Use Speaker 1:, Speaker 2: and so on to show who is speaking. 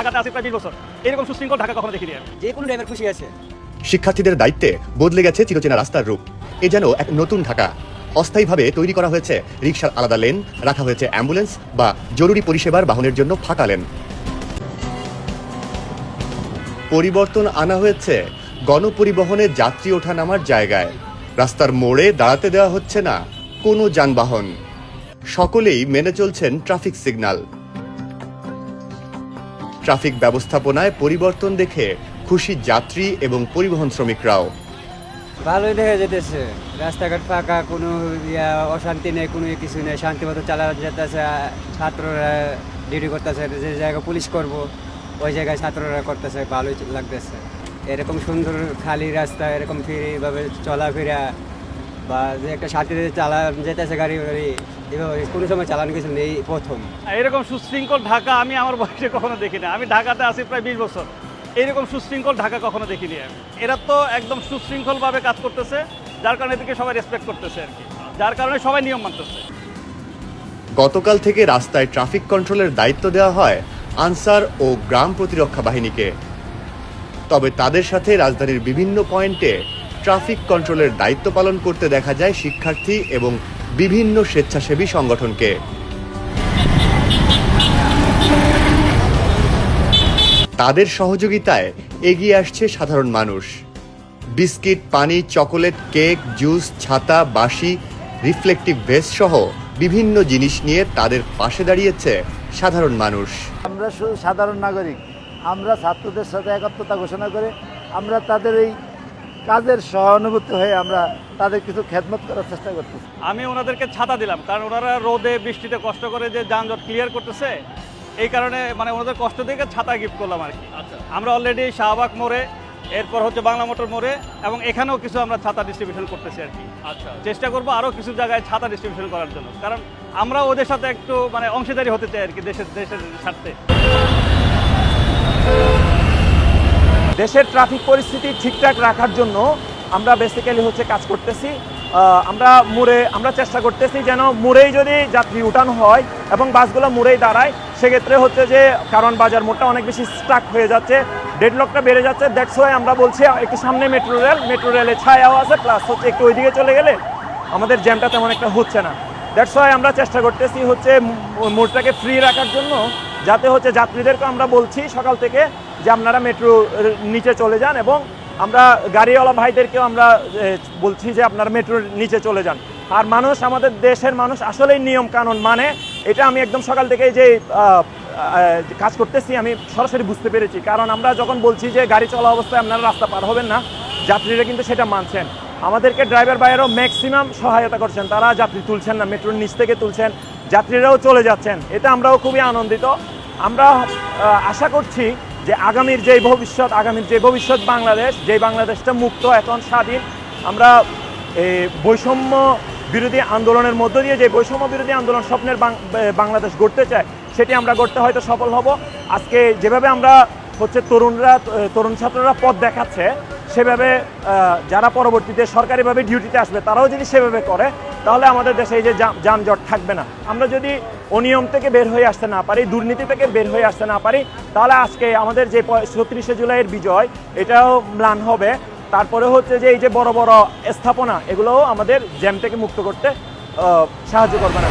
Speaker 1: ঢাকাতে আছি প্রায় 20 বছর, এরকম সুশৃঙ্খল ঢাকা কখনো দেখিনি আমি।
Speaker 2: যে কোনো ড্রাইভার খুশি আছে।
Speaker 3: শিক্ষার্থীদের দায়িত্বে বদলে গেছে চিরচেনা রাস্তার রূপ। এ যেন এক নতুন ঢাকা। অস্থায়ীভাবে তৈরি করা হয়েছে রিকশার আলাদা লেন, রাখা হয়েছে অ্যাম্বুলেন্স বা জরুরি পরিষেবার বাহনের জন্য ফাঁকা লেন। পরিবর্তন আনা হয়েছে গণপরিবহনে যাত্রী ওঠা নামার জায়গায়। রাস্তার মোড়ে দাঁড়াতে দেওয়া হচ্ছে না কোনো যানবাহন। সকলেই মেনে চলছেন ট্রাফিক সিগন্যাল। ট্রাফিক ব্যবস্থাপনায় পরিবর্তন দেখে খুশি যাত্রী এবং পরিবহন শ্রমিকরাও।
Speaker 2: ভালোই দেখা যেতেছে, রাস্তাঘাট ফাঁকা, কোনো অশান্তি নেই, কোনো কিছু নেই, শান্তিমতো চালা যেতেছে। ছাত্ররা ডিউটি করতেছে, যে জায়গায় পুলিশ করব ওই জায়গায় ছাত্ররা করতেছে, ভালোই লাগতেছে। এরকম সুন্দর খালি রাস্তা, এরকম ফ্রিভাবে চলাফেরা বা যে একটা শান্তিতে চালা যেতেছে গাড়ি গাড়ি, এভাবে কোনো সময় চালানো কিছু নেই প্রথম।
Speaker 1: এরকম সুশৃঙ্খল ঢাকা আমি আমার বয়সে কখনো দেখিনি। আমি ঢাকাতে আছি প্রায় 20 বছর, এইরকম সুশৃঙ্খল ঢাকা কখনো দেখিনি আমি। এরা তো একদম সুশৃঙ্খলভাবে কাজ করতেছে, যার কারণে এদেরকে সবাই রেসপেক্ট করতেছে আর কি, যার কারণে সবাই নিয়ম মানতেছে।
Speaker 3: গতকাল থেকে রাস্তায় ট্রাফিক কন্ট্রোলের দায়িত্ব দেওয়া হয় আনসার ও গ্রাম প্রতিরক্ষা বাহিনীকে। তবে তাদের সাথে রাজধানীর বিভিন্ন পয়েন্টে ট্রাফিক কন্ট্রোলের দায়িত্ব পালন করতে দেখা যায় শিক্ষার্থী এবং বিভিন্ন স্বেচ্ছাসেবী সংগঠনকে। তাদের সহযোগিতায় এগিয়ে আসছে সাধারণ মানুষ। বিস্কিট, পানি, চকোলেট, কেক, জুস, ছাতা, বাঁশি, রিফ্লেকটিভ ভেস্ট সহ বিভিন্ন জিনিস নিয়ে তাদের পাশে দাঁড়িয়েছে সাধারণ মানুষ।
Speaker 4: আমরা শুধু সাধারণ নাগরিক, আমরা ছাত্রদের সাথে একাত্মতা ঘোষণা করে আমরা তাদের এই কাজের সহানুভূতি হয়ে আমরা তাদের কিছু খেদমত করার চেষ্টা করতেছি।
Speaker 1: আমি ওনাদেরকে ছাতা দিলাম, কারণ ওনারা রোদে বৃষ্টিতে কষ্ট করে যে যানজট ক্লিয়ার করতেছে, এই কারণে মানে ওনাদের কষ্ট দেখে ছাতা গিফট করলাম আর কি। আমরা অলরেডি শাহবাগ মোড়ে, এরপর হচ্ছে বাংলা মোটর মোড়ে এবং এখানেও কিছু আমরা ছাতা ডিস্ট্রিবিউশন করতেছি আর কি। চেষ্টা করবো আরও কিছু জায়গায় ছাতা ডিস্ট্রিবিউশন করার জন্য, কারণ আমরা ওদের সাথে একটু মানে অংশীদারি হতে চাই আর কি, দেশের স্বার্থে।
Speaker 5: দেশের ট্রাফিক পরিস্থিতি ঠিকঠাক রাখার জন্য আমরা বেসিক্যালি হচ্ছে কাজ করতেছি। আমরা চেষ্টা করতেছি যেন মোড়েই যদি যাত্রী উঠানো হয় এবং বাসগুলো মোড়েই দাঁড়ায়, সেক্ষেত্রে হচ্ছে যে কারণ বাজার মোড়টা অনেক বেশি স্টাক হয়ে যাচ্ছে, ডেডলকটা বেড়ে যাচ্ছে। দ্যাটস ওয়াই আমরা বলছি একটু সামনে মেট্রো রেলে ছায়াও আছে, প্লাস হচ্ছে একটু ওইদিকে চলে গেলে আমাদের জ্যামটা তেমন একটা হচ্ছে না। দ্যাটস ওয়াই আমরা চেষ্টা করতেছি হচ্ছে মোড়টাকে ফ্রি রাখার জন্য, যাতে হচ্ছে যাত্রীদেরকে আমরা বলছি সকাল থেকে যে আপনারা মেট্রো নিচে চলে যান, এবং আমরা গাড়িওয়ালা ভাইদেরকেও আমরা বলছি যে আপনারা মেট্রোর নিচে চলে যান। আর মানুষ, আমাদের দেশের মানুষ আসলেই নিয়ম কানুন মানে, এটা আমি একদম সকাল থেকে যে কাজ করতেছি আমি সরাসরি বুঝতে পেরেছি। কারণ আমরা যখন বলছি যে গাড়ি চলা অবস্থায় আপনারা রাস্তা পার হবেন না, যাত্রীরা কিন্তু সেটা মানছেন। আমাদেরকে ড্রাইভার ভাইয়েরাও ম্যাক্সিমাম সহায়তা করছেন, তারা যাত্রী তুলছেন না, মেট্রোর নিচ থেকে তুলছেন, যাত্রীরাও চলে যাচ্ছেন। এতে আমরাও খুবই আনন্দিত। আমরা আশা করছি যে আগামীর যে ভবিষ্যৎ বাংলাদেশ, যে বাংলাদেশটা মুক্ত, এখন স্বাধীন, আমরা বৈষম্য বিরোধী আন্দোলনের মধ্য দিয়ে যে বৈষম্য বিরোধী আন্দোলন স্বপ্নের বাংলাদেশ গড়তে চায়, সেটি আমরা গড়তে হয়তো সফল হব। আজকে যেভাবে আমরা হচ্ছে তরুণ ছাত্ররা পথ দেখাচ্ছে, সেভাবে যারা পরবর্তীতে সরকারিভাবে ডিউটিতে আসবে তারাও যদি সেভাবে করে, তাহলে আমাদের দেশে এই যে যানজট থাকবে না। আমরা যদি অনিয়ম থেকে বের হয়ে আসতে না পারি, দুর্নীতি থেকে বের হয়ে আসতে না পারি, তাহলে আজকে আমাদের যে ৩৬শে জুলাইয়ের বিজয়, এটাও ম্লান হবে। তারপরে হচ্ছে যে এই যে বড় বড় স্থাপনা, এগুলোও আমাদের জ্যাম থেকে মুক্ত করতে সাহায্য করবে না।